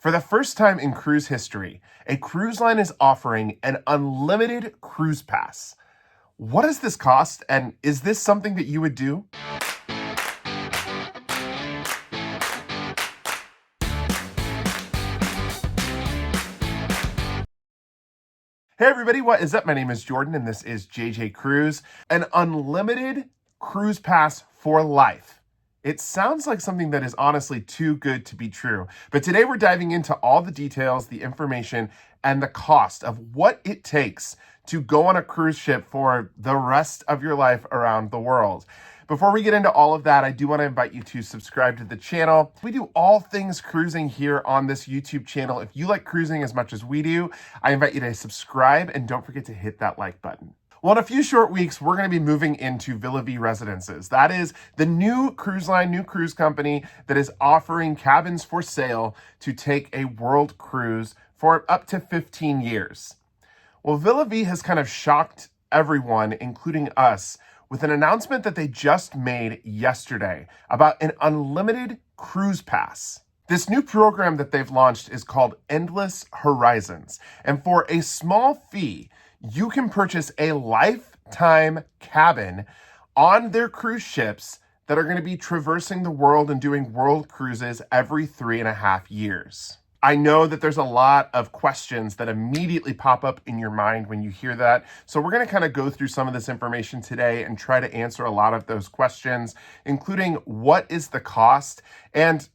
For the first time in cruise history, a cruise line is offering an unlimited cruise pass. What does this cost, and is this something that you would do? Hey everybody, what is up? My name is Jordan and this is JJ Cruise. An unlimited cruise pass for life. It sounds like something that is honestly too good to be true. But today we're diving into all the details, the information, and the cost of what it takes to go on a cruise ship for the rest of your life around the world. Before we get into all of that, I do want to invite you to subscribe to the channel. We do all things cruising here on this YouTube channel. If you like cruising as much as we do, I invite you to subscribe and don't forget to hit that like button. Well, in a few short weeks, we're going to be moving into Villa V Residences. That is the new cruise line, new cruise company that is offering cabins for sale to take a world cruise for up to 15 years. Well, Villa V has kind of shocked everyone, including us, with an announcement that they just made yesterday about an unlimited cruise pass. This new program that they've launched is called Endless Horizons. And for a small fee, you can purchase a lifetime cabin on their cruise ships that are going to be traversing the world and doing world cruises every 3.5 years. I know that there's a lot of questions that immediately pop up in your mind when you hear that. So we're going to kind of go through some of this information today and try to answer a lot of those questions, including what is the cost, and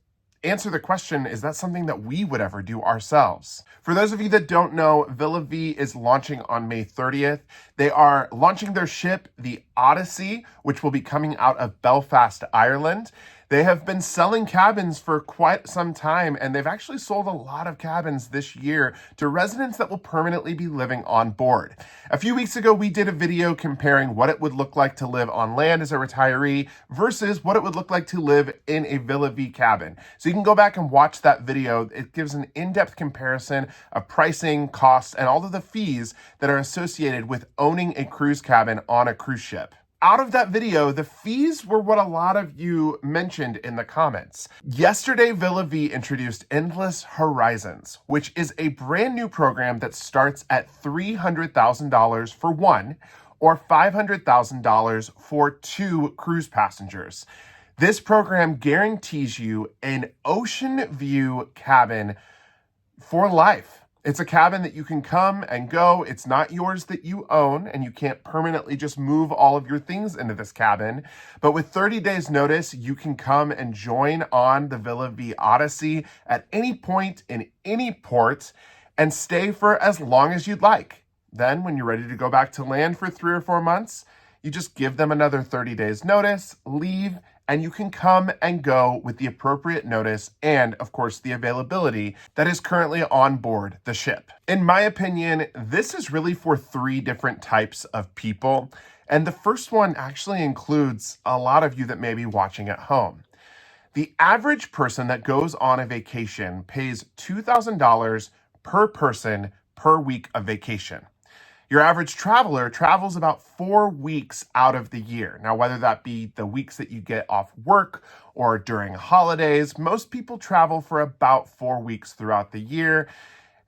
answer the question, is that something that we would ever do ourselves? For those of you that don't know, Villa V is launching on May 30th. They are launching their ship, the Odyssey, which will be coming out of Belfast, Ireland. They have been selling cabins for quite some time, and they've actually sold a lot of cabins this year to residents that will permanently be living on board. A few weeks ago, we did a video comparing what it would look like to live on land as a retiree versus what it would look like to live in a Villa V cabin. So you can go back and watch that video. It gives an in-depth comparison of pricing, costs, and all of the fees that are associated with owning a cruise cabin on a cruise ship. Out of that video, the fees were what a lot of you mentioned in the comments. Yesterday, Villa V introduced Endless Horizons, which is a brand new program that starts at $300,000 for one, or $500,000 for two cruise passengers. This program guarantees you an ocean view cabin for life. It's a cabin that you can come and go. It's not yours that you own, and you can't permanently just move all of your things into this cabin. But with 30 days notice, you can come and join on the Villa V Odyssey at any point in any port and stay for as long as you'd like. Then when you're ready to go back to land for 3 or 4 months, you just give them another 30 days notice, leave, and you can come and go with the appropriate notice and, of course, the availability that is currently on board the ship. In my opinion, this is really for 3 different types of people. And the first one actually includes a lot of you that may be watching at home. The average person that goes on a vacation pays $2,000 per person per week of vacation. Your average traveler travels about 4 weeks out of the year. Now, whether that be the weeks that you get off work or during holidays, most people travel for about 4 weeks throughout the year.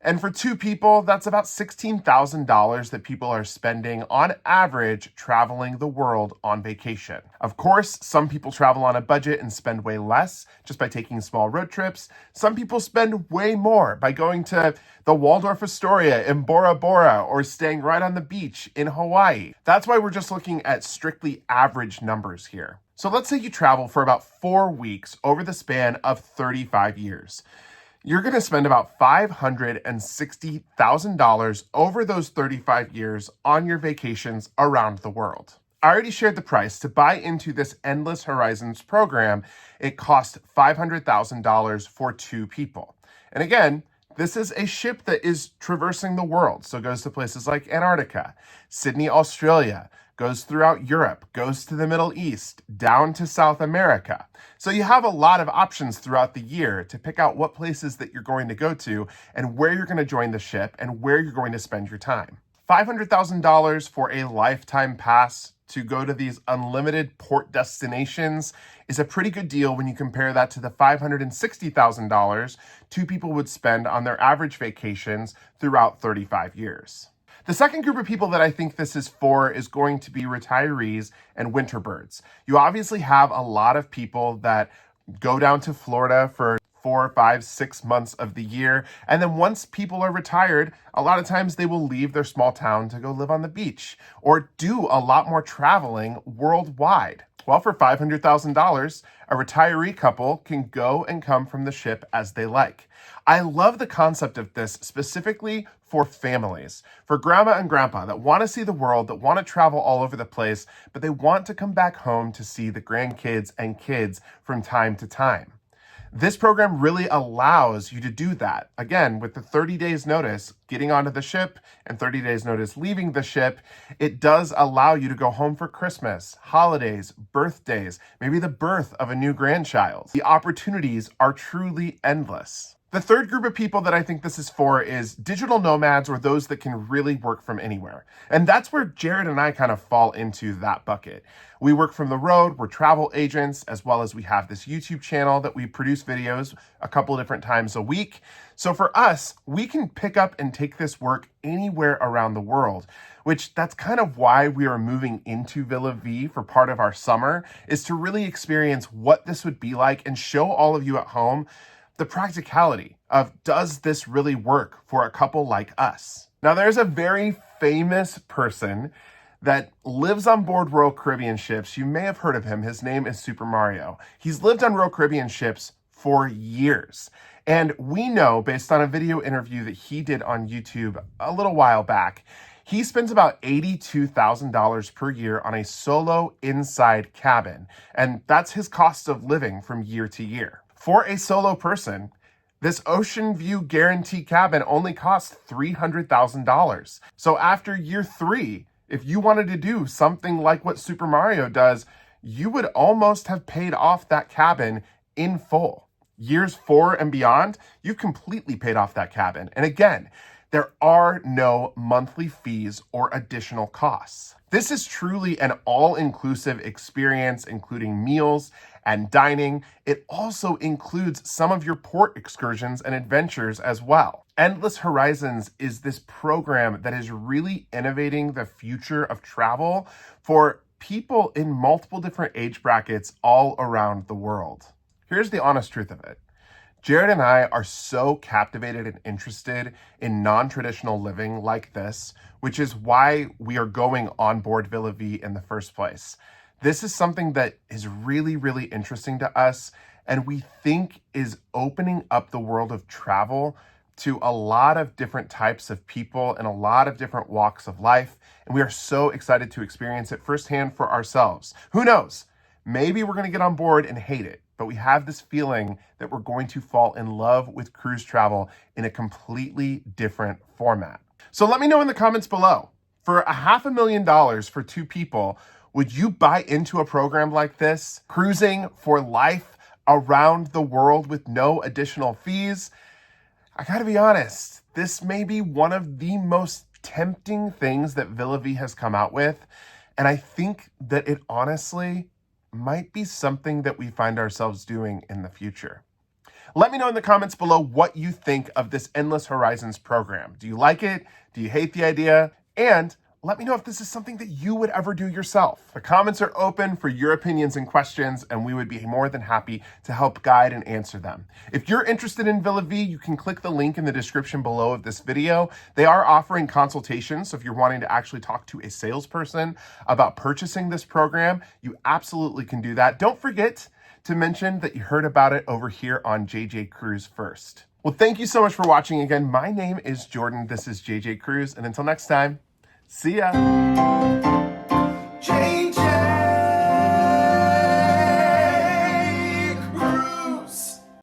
And for 2 people, that's about $16,000 that people are spending on average traveling the world on vacation. Of course, some people travel on a budget and spend way less just by taking small road trips. Some people spend way more by going to the Waldorf Astoria in Bora Bora or staying right on the beach in Hawaii. That's why we're just looking at strictly average numbers here. So let's say you travel for about 4 weeks over the span of 35 years. You're going to spend about $560,000 over those 35 years on your vacations around the world. I already shared the price. To buy into this Endless Horizons program, it costs $500,000 for 2 people. And again, this is a ship that is traversing the world. So it goes to places like Antarctica, Sydney, Australia, goes throughout Europe, goes to the Middle East, down to South America. So you have a lot of options throughout the year to pick out what places that you're going to go to and where you're going to join the ship and where you're going to spend your time. $500,000 for a lifetime pass to go to these unlimited port destinations is a pretty good deal when you compare that to the $560,000 two people would spend on their average vacations throughout 35 years. The second group of people that I think this is for is going to be retirees and winter birds. You obviously have a lot of people that go down to Florida for 4, 5, 6 months of the year. And then once people are retired, a lot of times they will leave their small town to go live on the beach or do a lot more traveling worldwide. Well, for $500,000, a retiree couple can go and come from the ship as they like. I love the concept of this specifically for families, for grandma and grandpa that want to see the world, that want to travel all over the place, but they want to come back home to see the grandkids and kids from time to time. This program really allows you to do that. Again, with the 30 days notice getting onto the ship and 30 days notice leaving the ship, it does allow you to go home for Christmas, holidays, birthdays, maybe the birth of a new grandchild. The opportunities are truly endless. The third group of people that I think this is for is digital nomads, or those that can really work from anywhere. And that's where Jared and I kind of fall into that bucket. We work from the road, we're travel agents, as well as we have this YouTube channel that we produce videos a couple of different times a week. So for us, we can pick up and take this work anywhere around the world, which that's kind of why we are moving into Villa V for part of our summer, is to really experience what this would be like and show all of you at home the practicality of, does this really work for a couple like us? Now, there's a very famous person that lives on board Royal Caribbean ships. You may have heard of him. His name is Super Mario. He's lived on Royal Caribbean ships for years. And we know, based on a video interview that he did on YouTube a little while back, he spends about $82,000 per year on a solo inside cabin. And that's his cost of living from year to year. For a solo person, this Ocean View Guarantee cabin only costs $300,000. So after year 3, if you wanted to do something like what Super Mario does, you would almost have paid off that cabin in full. Years 4 and beyond, you've completely paid off that cabin. And again, there are no monthly fees or additional costs. This is truly an all-inclusive experience, including meals and dining. It also includes some of your port excursions and adventures as well. Endless Horizons is this program that is really innovating the future of travel for people in multiple different age brackets all around the world. Here's the honest truth of it. Jared and I are so captivated and interested in non-traditional living like this, which is why we are going on board Villa V in the first place. This is something that is really, really interesting to us, and we think is opening up the world of travel to a lot of different types of people and a lot of different walks of life. And we are so excited to experience it firsthand for ourselves. Who knows? Maybe we're going to get on board and hate it, but we have this feeling that we're going to fall in love with cruise travel in a completely different format. So let me know in the comments below. For $500,000 for 2 people, would you buy into a program like this? Cruising for life around the world with no additional fees? I gotta be honest, this may be one of the most tempting things that Villa V has come out with. And I think that it honestly might be something that we find ourselves doing in the future. Let me know in the comments below what you think of this Endless Horizons program. Do you like it? Do you hate the idea? And let me know if this is something that you would ever do yourself. The comments are open for your opinions and questions, and we would be more than happy to help guide and answer them. If you're interested in Villa V, you can click the link in the description below of this video. They are offering consultations, so if you're wanting to actually talk to a salesperson about purchasing this program, you absolutely can do that. Don't forget to mention that you heard about it over here on JJ Cruise First. Well, thank you so much for watching again. My name is Jordan. This is JJ Cruise, and until next time, see ya.